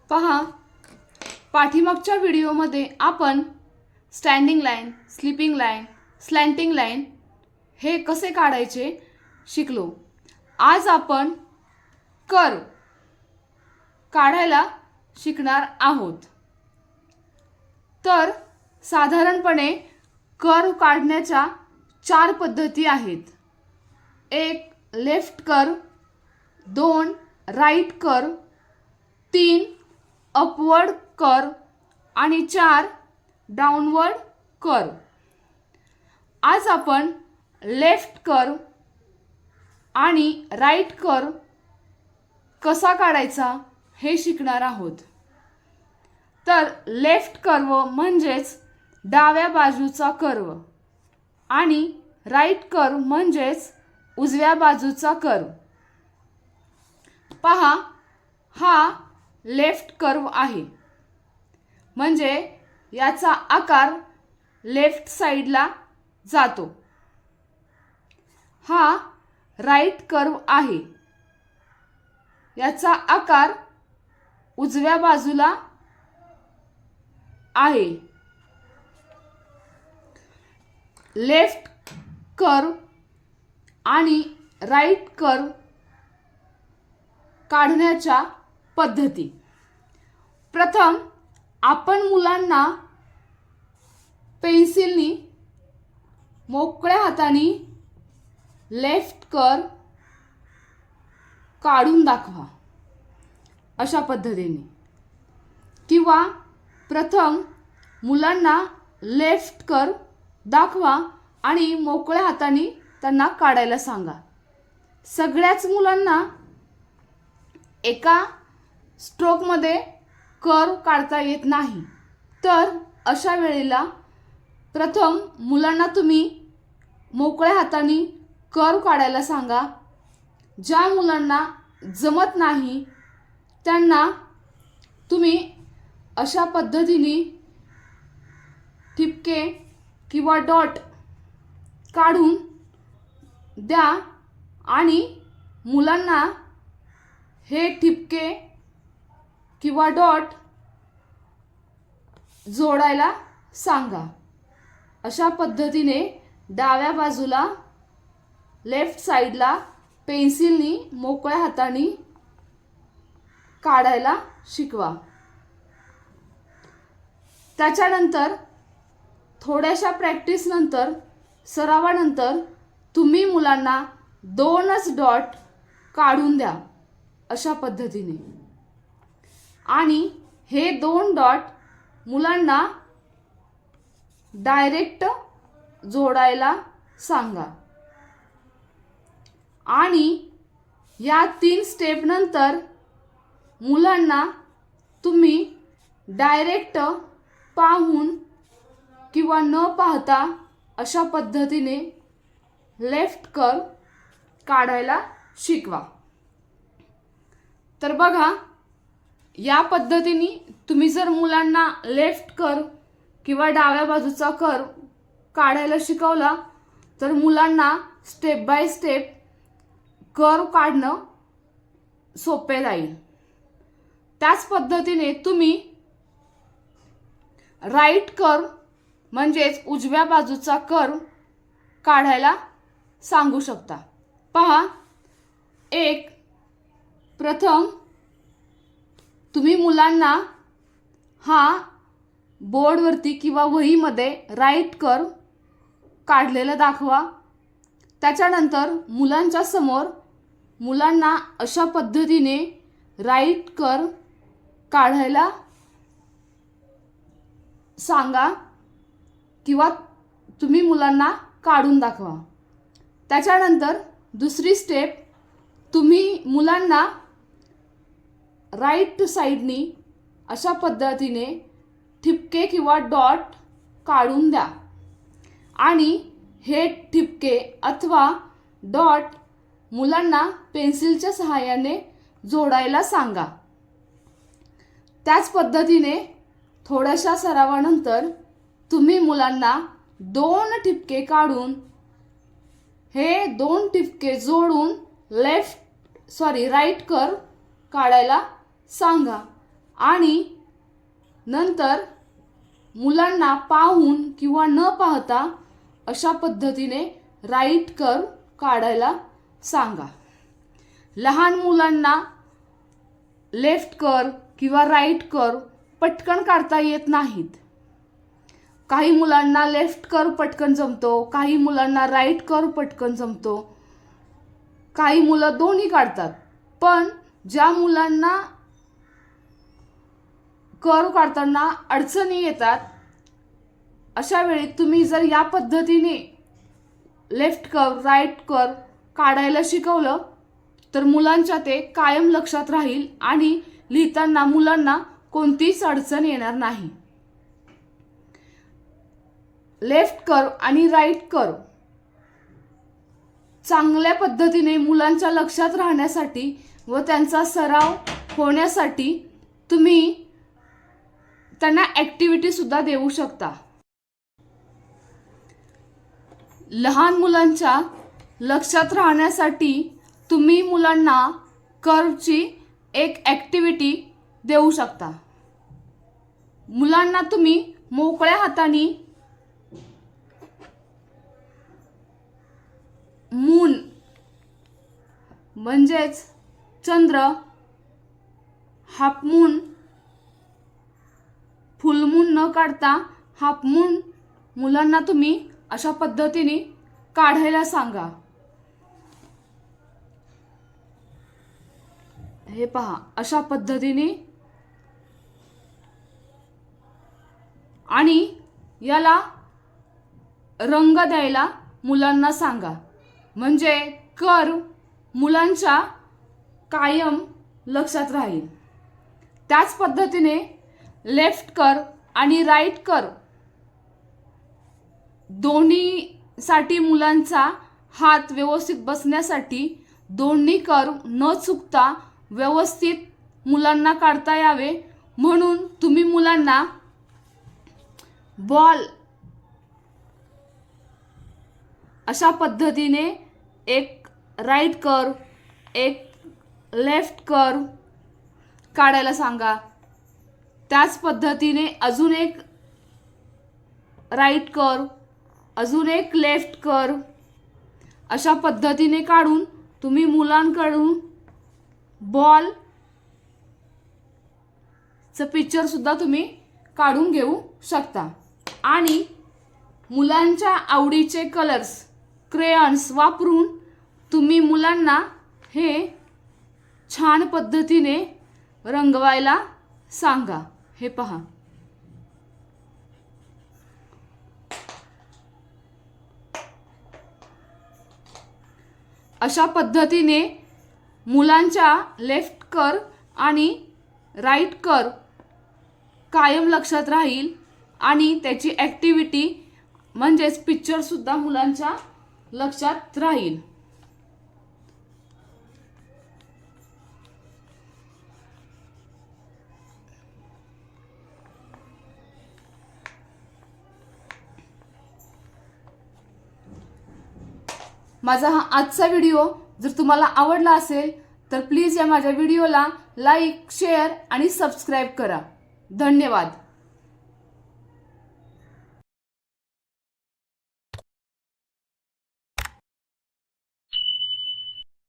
पहा, पाठीमागच्या व्हिडिओमध्ये आपण standing line, sleeping line, slanting line हे कसे काढायचे शिकलो. आज आपण कर्व काढायला शिकणार आहोत. तर साधारणपणे कर्व काढण्याच्या 4 पद्धती आहेत. 1 left curve, 2 right curve, 3 upward curve आणि 4 डाउनवर्ड कर्व. आज आपण लेफ्ट कर्व आणि राईट कर्व कसा काढायचा हे शिकणार आहोत. तर लेफ्ट कर्व म्हणजेच डाव्या बाजूचा कर्व आणि राईट कर्व म्हणजेच उजव्या बाजूचा कर्व. पहा, हा लेफ्ट कर्व आहे, म्हणजे याचा आकार लेफ्ट साईडला जातो. हा राईट कर्व आहे, याचा आकार उजव्या बाजूला आहे. लेफ्ट कर्व आणि राईट कर्व काढण्याच्या पद्धती. प्रथम आपण मुलांना पेन्सिलनी मोकळ्या हाताने लेफ्ट कर्व काढून दाखवा अशा पद्धतीने, किंवा प्रथम मुलांना लेफ्ट कर्व दाखवा आणि मोकळ्या हाताने त्यांना काढायला सांगा. सगळ्याच मुलांना एका स्ट्रोकमध्ये कर्व काढता येत नाही, तर अशा वेळेला प्रथम मुलांना तुम्ही मोकळ्या हाताने कर्व काढायला सांगा. ज्या मुलांना जमत नाही त्यांना तुम्ही अशा पद्धतीने ठिपके किंवा डॉट काढून द्या आणि मुलांना हे ठिपके किंवा डॉट जोडायला सांगा. अशा पद्धतीने डाव्या बाजूला लेफ्ट साईडला पेन्सिलनी मोकळ्या हाताने काढायला शिकवा. त्याच्यानंतर थोड्याशा प्रॅक्टिस नंतर, सरावानंतर तुम्ही मुलांना 2च डॉट काढून द्या अशा पद्धतीने, आणि हे 2 डॉट मुलांना डायरेक्ट जोडायला सांगा. आणि या 3 स्टेप नंतर मुलांना तुम्ही डायरेक्ट पाहून किंवा न पाहता अशा पद्धतीने लेफ्ट कर्व काढायला शिकवा. तर बघा, या पद्धतीने तुम्ही जर मुलांना लेफ्ट कर्व किंवा डाव्या बाजूचा कर्व काढायला शिकवला तर मुलांना स्टेप बाय स्टेप कर्व काढणं सोपे जाईल. त्याच पद्धतीने तुम्ही राईट कर्व म्हणजेच उजव्या बाजूचा कर्व काढायला सांगू शकता. पहा, प्रथम तुम्ही मुलांना हा बोर्डवरती किंवा वहीमध्ये राईट कर्व काढलेला दाखवा. त्याच्यानंतर मुलांच्या समोर मुलांना अशा पद्धतीने राईट कर्व काढायला सांगा किंवा तुम्ही मुलांना काढून दाखवा. त्याच्यानंतर दुसरी स्टेप, तुम्ही मुलांना राईट साईडनी अशा पद्धतीने ठिपके किंवा डॉट काढून द्या आणि हे ठिपके अथवा डॉट मुलांना पेन्सिलच्या सहाय्याने जोडायला सांगा. त्याच पद्धतीने थोड्याशा सरावानंतर तुम्ही मुलांना 2 ठिपके काढून हे 2 ठिपके जोडून राईट कर्व काढायला सांगा आणि नंतर मुलांना पाहून किंवा न पाहता अशा पद्धतीने राईट कर्व काढायला सांगा. लहान मुलांना लेफ्ट कर्व किंवा राईट कर्व पटकन काढता येत नाहीत. काही मुलांना लेफ्ट कर्व पटकन जमतो, काही मुलांना राईट कर्व पटकन जमतो, काही मुलं दोन्ही काढतात. पण ज्या मुलांना कर्व काढताना अडचणी येतात अशा वेळी तुम्ही जर या पद्धतीने लेफ्ट कर्व राईट कर्व काढायला शिकवलं तर मुलांच्या ते कायम लक्षात राहील आणि लिहिताना मुलांना कोणतीच अडचण येणार नाही. लेफ्ट कर्व आणि राईट कर्व चांगल्या पद्धतीने मुलांच्या लक्षात राहण्यासाठी व त्यांचा सराव होण्यासाठी तुम्ही त्यांना ॲक्टिव्हिटी सुद्धा देऊ शकता. लहान मुलांच्या लक्षात राहण्यासाठी तुम्ही मुलांना कर्वची एक ॲक्टिव्हिटी देऊ शकता. मुलांना तुम्ही मोकळ्या हाताने मून म्हणजेच चंद्र, हाफ मून, फुल मून न काढता हाफ मून मुलांना तुम्ही अशा पद्धतीने काढायला सांगा. हे पहा, अशा पद्धतीने. आणि याला रंग द्यायला मुलांना सांगा, म्हणजे कर्व मुलांच्या कायम लक्षात राहील. त्याच पद्धतीने लेफ्ट कर्व आणि राईट कर्व दोन्हीसाठी मुलांचा हात व्यवस्थित बसण्यासाठी दोन्ही कर्व न चुकता व्यवस्थित मुलांना काढता यावे म्हणून तुम्ही मुलांना बॉल अशा पद्धतीने एक राईट कर्व एक लेफ्ट कर्व काढायला सांगा. त्याच पद्धतीने अजून एक राईट कर्व, अजून एक लेफ्ट कर्व अशा पद्धतीने काढून तुम्ही मुलांकडून बॉल चं पिक्चर सुद्धा तुम्ही काढून घेऊ शकता. आणि मुलांच्या आवडीचे कलर्स क्रेयॉन्स वापरून तुम्ही मुलांना हे छान पद्धतीने रंगवायला सांगा. हे पहा, अशा पद्धतीने मुलांच्या लेफ्ट कर्व आणि राईट कर्व कायम लक्षात राहील आणि त्याची ॲक्टिव्हिटी म्हणजेच पिक्चर सुद्धा मुलांच्या लक्षात राहील. माझा हा आजचा व्हिडिओ जर तुम्हाला आवडला असेल तर प्लीज या माझ्या व्हिडिओला लाईक, शेअर आणि सबस्क्राईब करा. धन्यवाद.